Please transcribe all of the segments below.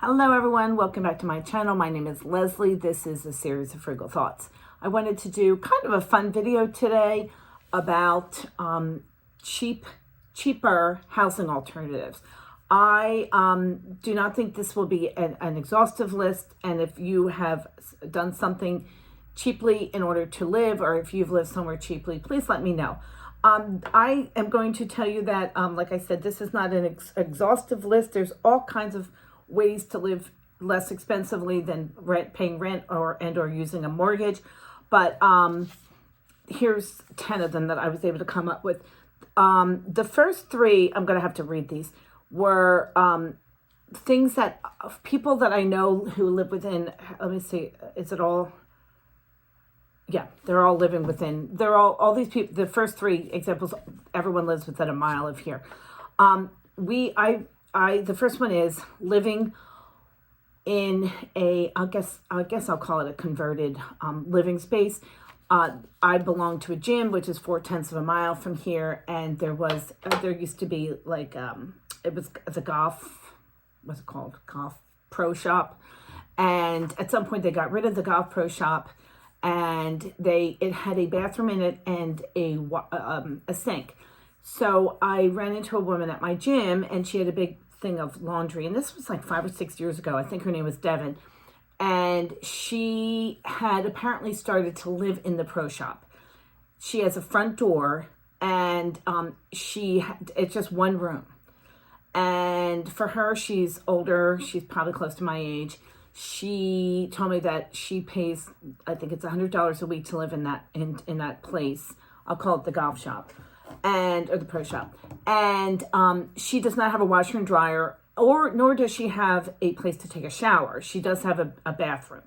Hello everyone, welcome back to my channel. My name is Leslie. This is a series of Frugal Thoughts. I wanted to do kind of a fun video today about cheaper housing alternatives. I do not think this will be an exhaustive list, and if you have done something cheaply in order to live, or if you've lived somewhere cheaply, please let me know. I am going to tell you that, like I said, this is not an exhaustive list. There's all kinds of ways to live less expensively than paying rent or using a mortgage. But here's 10 of them that I was able to come up with. The first three, I'm going to have to read these, were things that people that I know who live within, let me see, is it all? Yeah, they're all living within, all these people, the first three examples, everyone lives within a mile of here. The first one is living in I guess I'll call it a converted living space. I belong to a gym, which is 4/10 of a mile from here. And there used to be like, it was the golf pro shop. And at some point they got rid of the golf pro shop, and it had a bathroom in it and a sink. So I ran into a woman at my gym, and she had a big thing of laundry, and this was like 5 or 6 years ago. I think her name was Devin, and she had apparently started to live in the pro shop. She has a front door, and it's just one room. And for her, she's older. She's probably close to my age. She told me that she pays, I think it's $100 a week to live in that place. I'll call it the golf shop. Or the pro shop. And she does not have a washer and dryer, nor does she have a place to take a shower. She does have a bathroom.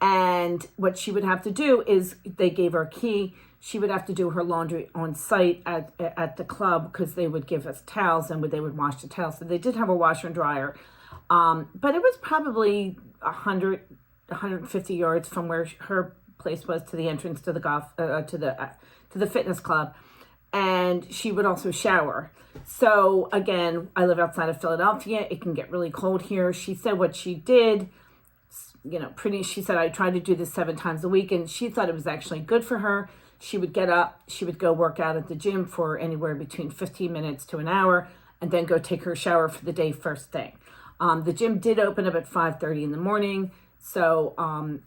And what she would have to do is, they gave her a key. She would have to do her laundry on site at the club, because they would give us towels, and they would wash the towels. So they did have a washer and dryer. But it was probably 150 yards from where her place was to the entrance to the to the fitness club. And she would also shower. So again, I live outside of Philadelphia. It can get really cold here. She said what she did, she said, I tried to do this 7 times a week, and she thought it was actually good for her. She would get up, she would go work out at the gym for anywhere between 15 minutes to an hour, and then go take her shower for the day first thing. The gym did open up at 5:30 in the morning, so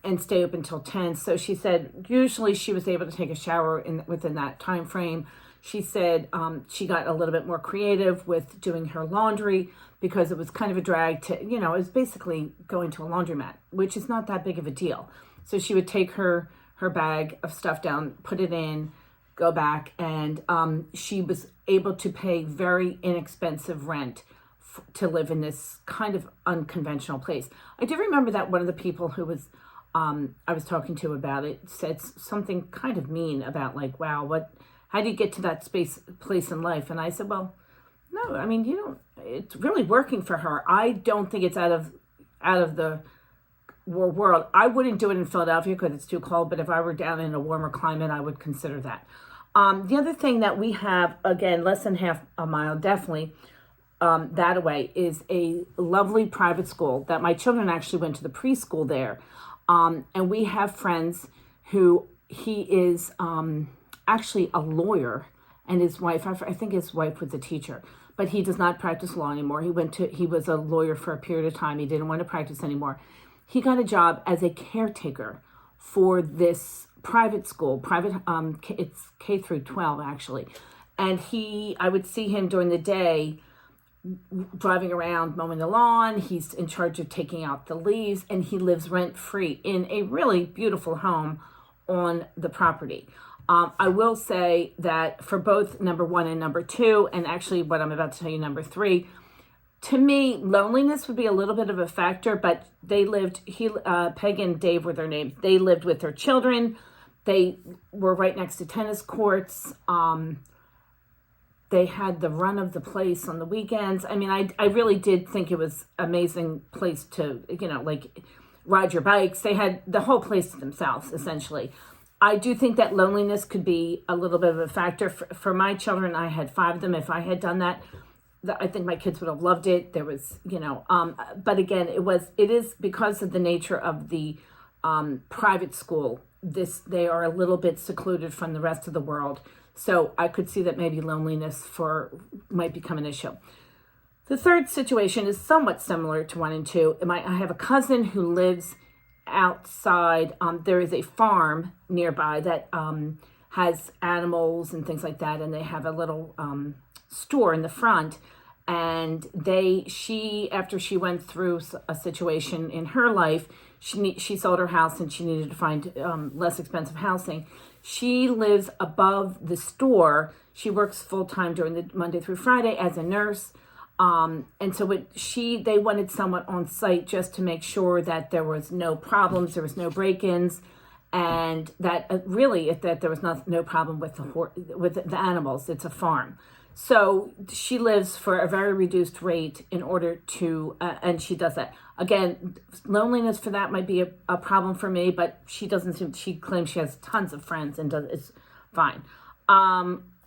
and stay open till 10. So she said usually she was able to take a shower within that time frame. She said she got a little bit more creative with doing her laundry, because it was kind of a drag to, it was basically going to a laundromat, which is not that big of a deal. So she would take her bag of stuff down, put it in, go back, and she was able to pay very inexpensive rent to live in this kind of unconventional place. I do remember that one of the people who was I was talking to about it said something kind of mean about, like, wow, how do you get to that place in life? And I said, well, no, I mean, it's really working for her. I don't think it's out of the world. I wouldn't do it in Philadelphia because it's too cold, but if I were down in a warmer climate, I would consider that. The other thing that we have, again, less than half a mile, definitely, that away, is a lovely private school that my children actually went to the preschool there. And we have friends who, he is actually a lawyer, and his wife, I think his wife was a teacher, but he does not practice law anymore. He was a lawyer for a period of time. He didn't want to practice anymore. He got a job as a caretaker for this private school, it's K through 12 actually. And I would see him during the day driving around mowing the lawn. He's in charge of taking out the leaves, and he lives rent-free in a really beautiful home on the property. I will say that for both number 1 and number 2, and actually what I'm about to tell you, number 3, to me, loneliness would be a little bit of a factor, but they lived, Peg and Dave were their names. They lived with their children. They were right next to tennis courts. They had the run of the place on the weekends. I mean, I really did think it was an amazing place to, like, ride your bikes. They had the whole place to themselves, essentially. I do think that loneliness could be a little bit of a factor. For my children, I had 5 of them. If I had done that, I think my kids would have loved it. There was, but again, it is because of the nature of the private school. They are a little bit secluded from the rest of the world. So I could see that maybe loneliness might become an issue. The third situation is somewhat similar to 1 and 2. I have a cousin who lives outside. There is a farm nearby that has animals and things like that, and they have a little store in the front. And after she went through a situation in her life, she sold her house and she needed to find less expensive housing. She lives above the store. She works full time during the Monday through Friday as a nurse. And so they wanted someone on site just to make sure that there was no problems, there was no break-ins, and that that there was no problem with the animals. It's a farm. So she lives for a very reduced rate in order to, and she does that. Again, loneliness for that might be a problem for me, but she claims she has tons of friends and it's fine.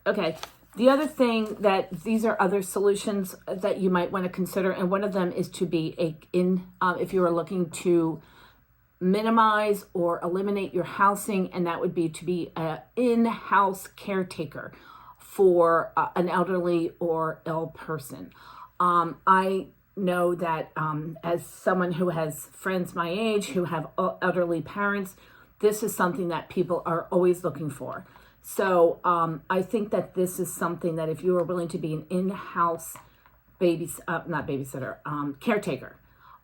Okay. The other thing these are other solutions that you might want to consider, and one of them is to be if you are looking to minimize or eliminate your housing, and that would be to be an in-house caretaker for an elderly or ill person. I know that as someone who has friends my age who have elderly parents, this is something that people are always looking for. So I think that this is something that if you are willing to be an in-house caretaker.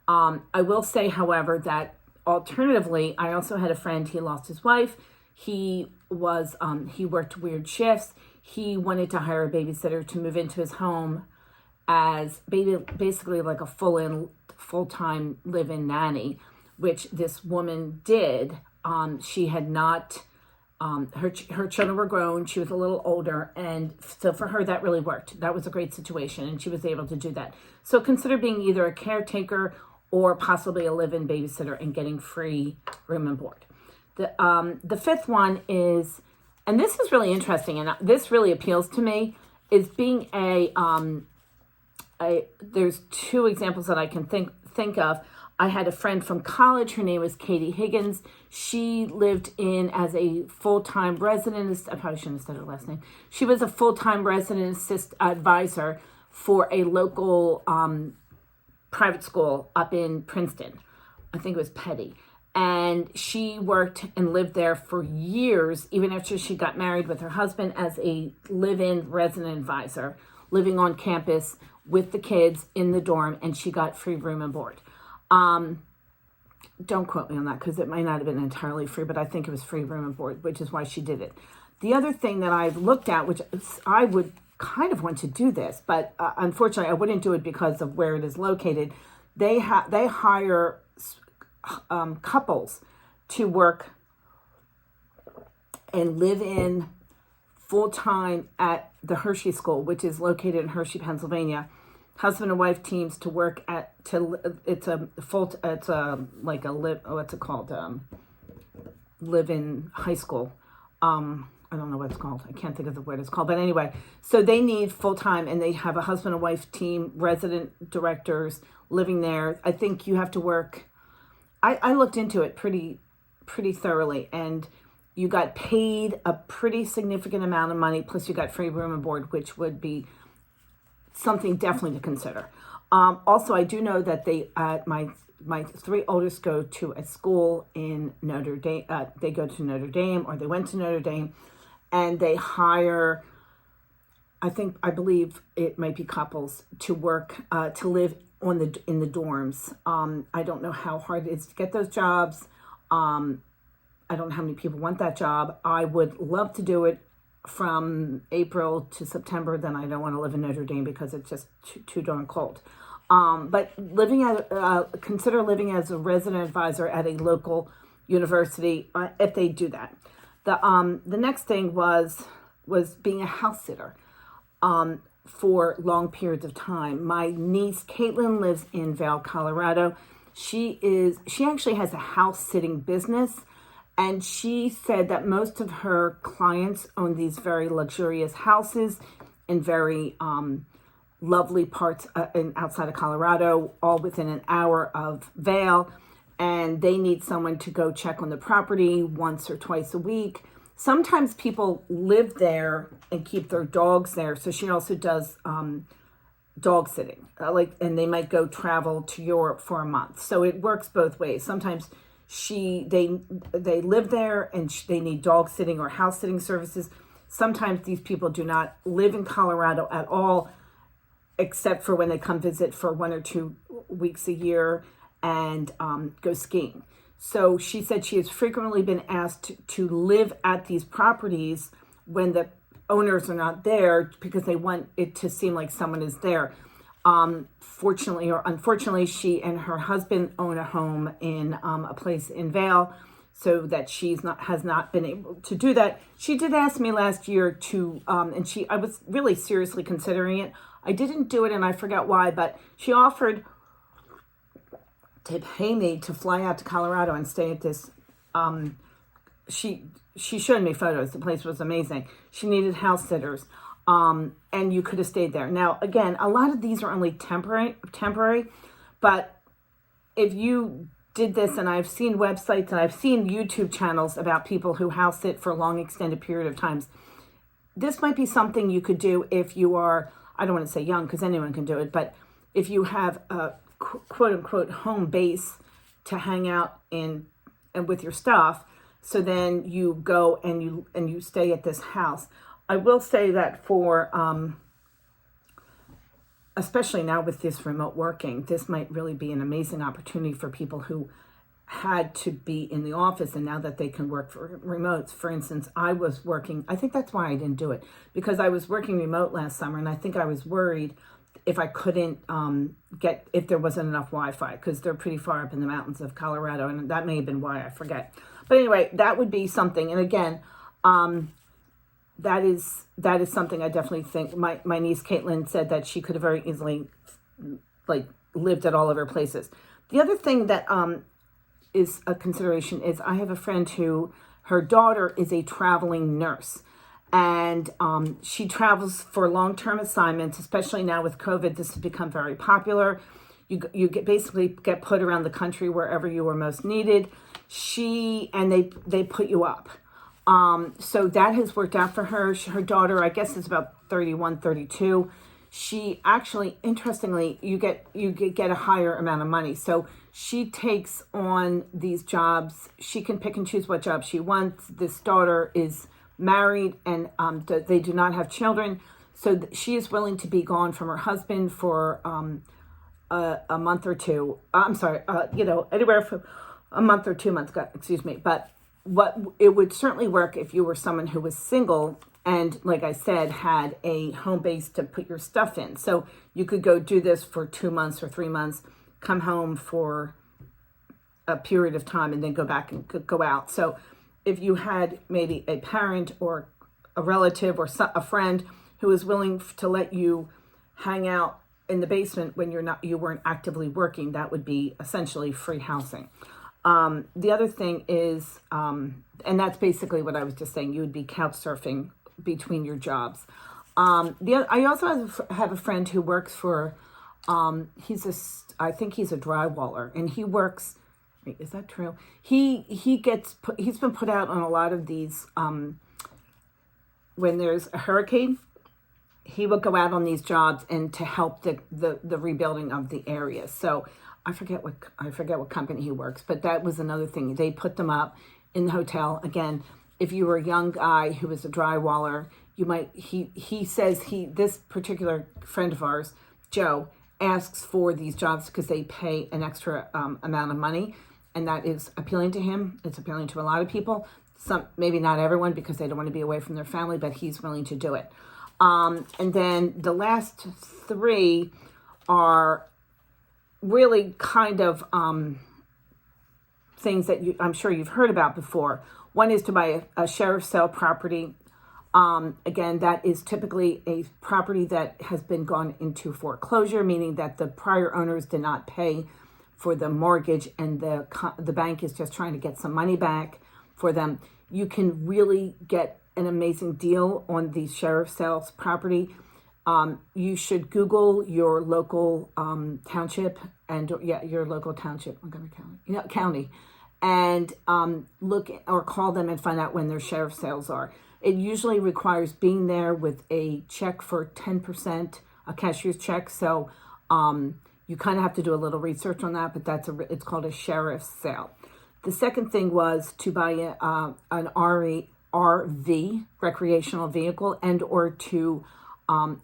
I will say, however, that alternatively, I also had a friend, he lost his wife. He worked weird shifts. He wanted to hire a babysitter to move into his home as basically like a full-time live-in nanny, which this woman did. She had not, her children were grown. She was a little older. And so for her, that really worked. That was a great situation. And she was able to do that. So consider being either a caretaker or possibly a live-in babysitter and getting free room and board. The fifth one is, and this is really interesting, and this really appeals to me, is being there's two examples that I can think of. I had a friend from college. Her name was Katie Higgins. She lived in as a full-time resident. I probably shouldn't have said her last name. She was a full-time resident advisor for a local private school up in Princeton. I think it was Petty. And she worked and lived there for years, even after she got married with her husband, as a live-in resident advisor, living on campus with the kids in the dorm, and she got free room and board. Don't quote me on that because it might not have been entirely free, but I think it was free room and board, which is why she did it. The other thing that I've looked at, which I would kind of want to do this, but unfortunately I wouldn't do it because of where it is located. They hire couples to work and live in full-time at the Hershey School, which is located in Hershey, Pennsylvania. Husband and wife teams to work live-in high school. I don't know what it's called. I can't think of the word it's called. But anyway, so they need full-time, and they have a husband and wife team, resident directors living there. I think you have to work. I looked into it pretty thoroughly, and you got paid a pretty significant amount of money, plus you got free room and board, which would be something definitely to consider. Also, I do know that my three oldest go to a school in Notre Dame. They go to Notre Dame, or they went to Notre Dame, and they hire, I believe it might be couples to work, to live in the dorms. I don't know how hard it is to get those jobs. I don't know how many people want that job. I would love to do it from April to September. Then I don't want to live in Notre Dame because it's just too darn cold. But consider living as a resident advisor at a local university if they do that. The next thing was being a house sitter for long periods of time. My niece Caitlin lives in Vail, Colorado. She actually has a house sitting business, and she said that most of her clients own these very luxurious houses in very lovely parts outside of Colorado, all within an hour of Vail. And they need someone to go check on the property once or twice a week. Sometimes people live there and keep their dogs there. So she also does dog sitting, and they might go travel to Europe for a month. So it works both ways. Sometimes they live there and they need dog sitting or house sitting services. Sometimes these people do not live in Colorado at all, except for when they come visit for 1 or 2 weeks a year and go skiing. So she said she has frequently been asked to live at these properties when the owners are not there because they want it to seem like someone is there. Fortunately or unfortunately, she and her husband own a home in a place in Vail, so that has not been able to do that. She did ask me last year to, I was really seriously considering it. I didn't do it, and I forgot why, but she offered to pay me to fly out to Colorado and stay at this. She showed me photos. The place was amazing. She needed house sitters, and you could have stayed there. Now, again, a lot of these are only temporary, but if you did this, and I've seen websites and I've seen YouTube channels about people who house sit for a long extended period of times, this might be something you could do if you are, I don't want to say young because anyone can do it, but if you have a quote unquote home base to hang out in and with your stuff, so then you go and you stay at this house. I will say that for especially now with this remote working, this might really be an amazing opportunity for people who had to be in the office and now that they can work for remotes. For instance, I was working, I think that's why I didn't do it, because I was working remote last summer and I think I was worried if I couldn't if there wasn't enough Wi-Fi, because they're pretty far up in the mountains of Colorado, and that may have been why, I forget. But anyway, that would be something. And again, that is something I definitely think my niece Caitlin said that she could have very easily lived at all of her places. The other thing that is a consideration is I have a friend who, her daughter is a traveling nurse, and she travels for long-term assignments, especially now with COVID. This has become very popular. You basically get put around the country wherever you are most needed. They put you up. So that has worked out for her. Her daughter, I guess, is about 31, 32. She actually, interestingly, you get a higher amount of money. So she takes on these jobs. She can pick and choose what job she wants. This daughter is married and they do not have children. So she is willing to be gone from her husband for a month or two. Anywhere from a month or 2 months, excuse me. But it would certainly work if you were someone who was single and, like I said, had a home base to put your stuff in. So you could go do this for 2 months or 3 months, come home for a period of time, and then go back and go out. So if you had maybe a parent or a relative or a friend who was willing to let you hang out in the basement when you weren't actively working, that would be essentially free housing. The other thing is, and that's basically what I was just saying, you would be couch surfing between your jobs. I also have a friend who works for, I think he's a drywaller, and he works, wait, is that true? He's been put out on a lot of these, when there's a hurricane, he will go out on these jobs and to help the rebuilding of the area. So I forget what company he works, but that was another thing. They put them up in the hotel. Again, if you were a young guy who was a drywaller, he says this particular friend of ours, Joe, asks for these jobs because they pay an extra amount of money, and that is appealing to him. It's appealing to a lot of people. Some, maybe not everyone, because they don't want to be away from their family, but he's willing to do it. And then the last three are really kind of things that I'm sure you've heard about before. One is to buy a sheriff's sale property. Again, that is typically a property that has been gone into foreclosure, meaning that the prior owners did not pay for the mortgage, and the bank is just trying to get some money back for them. You can really get an amazing deal on these sheriff's sales property. You should Google your local township and your local township, Montgomery County, county, and look or call them and find out when their sheriff sales are. It usually requires being there with a check for 10%, a cashier's check. So you kind of have to do a little research on that, but it's called a sheriff's sale. The second thing was to buy an RV, recreational vehicle, and or to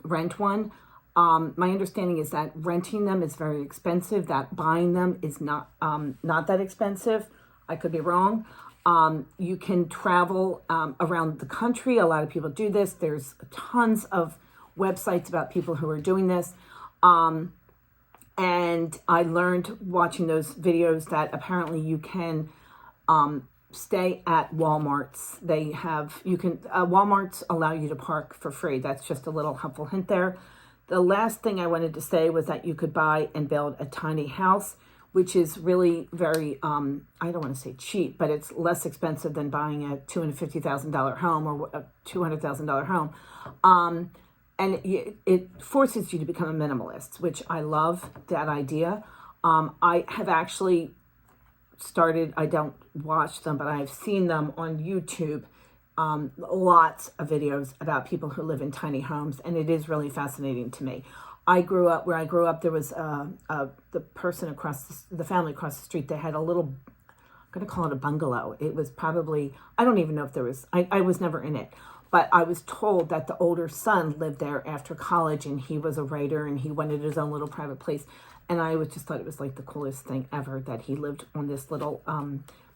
rent one. My understanding is that renting them is very expensive, that buying them is not that expensive. I could be wrong. You can travel around the country. A lot of people do this. There's tons of websites about people who are doing this. And I learned watching those videos that apparently you can stay at Walmarts. Walmarts allow you to park for free. That's just a little helpful hint there. The last thing I wanted to say was that you could buy and build a tiny house, which is really very, I don't want to say cheap, but it's less expensive than buying a $250,000 home or a $200,000 home. And it forces you to become a minimalist, which I love that idea. I have actually started, I don't watch them, but I've seen them on YouTube. Lots of videos about people who live in tiny homes, and it is really fascinating to me. Where I grew up, there was the person the family across the street, they had a little, I'm going to call it a bungalow. It was probably, I don't even know if there was, I was never in it. But I was told that the older son lived there after college, and he was a writer, and he wanted his own little private place. And I just thought it was like the coolest thing ever that he lived on this little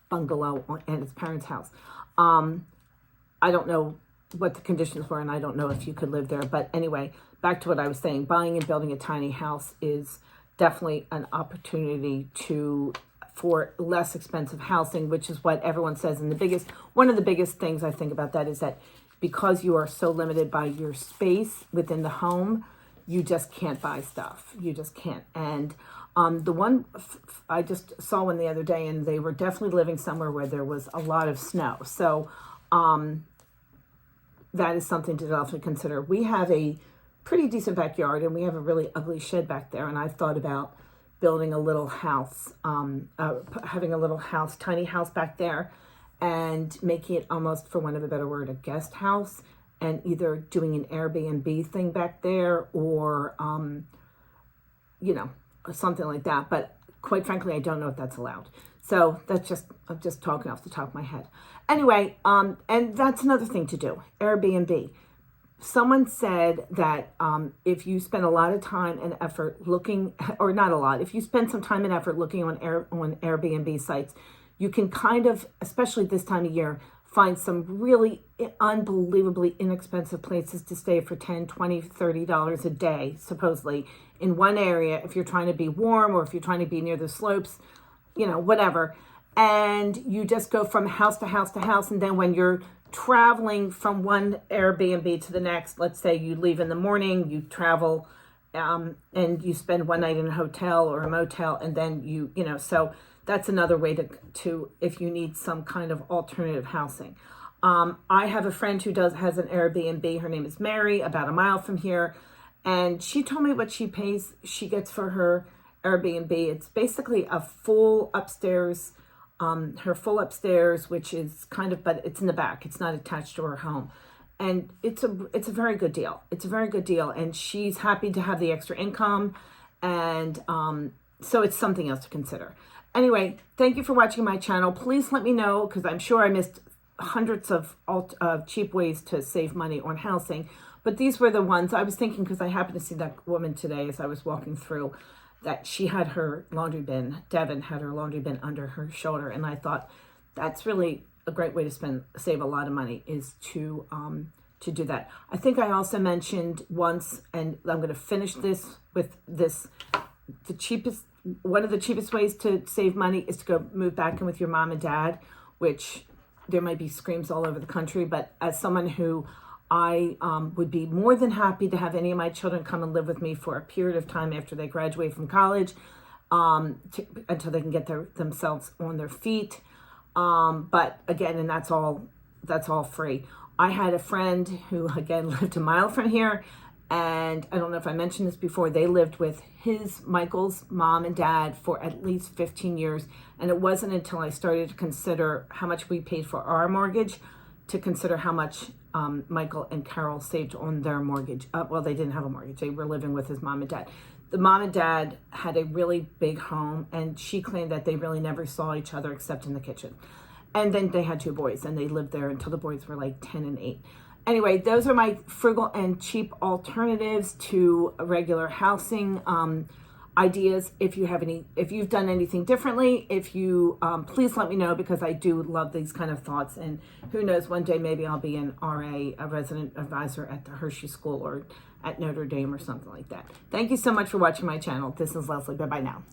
bungalow at his parents' house. I don't know what the conditions were, and I don't know if you could live there. But anyway, back to what I was saying. Buying and building a tiny house is definitely an opportunity for less expensive housing, which is what everyone says. And one of the biggest things I think about that is that because you are so limited by your space within the home, you just can't buy stuff. You just can't. And the one, I just saw one the other day, and they were definitely living somewhere where there was a lot of snow. So that is something to definitely consider. We have a pretty decent backyard, and we have a really ugly shed back there. And I've thought about building a little house, having a little house, tiny house back there, and making it almost, for want of a better word, a guest house, and either doing an Airbnb thing back there or, something like that. But quite frankly, I don't know if that's allowed. So I'm just talking off the top of my head. Anyway, and that's another thing to do, Airbnb. Someone said that if you spend a lot of time and effort looking, or not a lot, if you spend some time and effort looking on Airbnb sites, you can kind of, especially this time of year, find some really unbelievably inexpensive places to stay for $10, $20, $30 a day, supposedly, in one area, if you're trying to be warm or if you're trying to be near the slopes, whatever. And you just go from house to house to house, and then when you're traveling from one Airbnb to the next, let's say you leave in the morning, you travel and you spend one night in a hotel or a motel, and then so that's another way to if you need some kind of alternative housing. I have a friend who has an Airbnb. Her name is Mary, about a mile from here, and she told me what she gets for her Airbnb. It's basically a full upstairs, her full upstairs, which is but it's in the back. It's not attached to her home. And it's a very good deal. It's a very good deal. And she's happy to have the extra income. And so it's something else to consider. Anyway, thank you for watching my channel. Please let me know, because I'm sure I missed hundreds of cheap ways to save money on housing. But these were the ones I was thinking, because I happened to see that woman today as I was walking through, that she had her laundry bin, Devin had her laundry bin under her shoulder. And I thought that's really a great way to save a lot of money, is to do that. I think I also mentioned once, and I'm going to finish this with this, one of the cheapest ways to save money is to go move back in with your mom and dad, which there might be screams all over the country, but as someone who I would be more than happy to have any of my children come and live with me for a period of time after they graduate from college, until they can get themselves on their feet. But again, and that's all free. I had a friend who, again, lived a mile from here, And I don't know if I mentioned this before, they lived with Michael's mom and dad for at least 15 years. And it wasn't until I started to consider how much we paid for our mortgage to consider how much Michael and Carol saved on their mortgage. Well, they didn't have a mortgage. They were living with his mom and dad. The mom and dad had a really big home, and she claimed that they really never saw each other except in the kitchen. And then they had 2 boys, and they lived there until the boys were like 10 and 8. Anyway, those are my frugal and cheap alternatives to regular housing ideas. If you've done anything differently, please let me know, because I do love these kind of thoughts. And who knows, one day maybe I'll be an RA, a resident advisor at the Hershey School or at Notre Dame or something like that. Thank you so much for watching my channel. This is Leslie. Bye-bye now.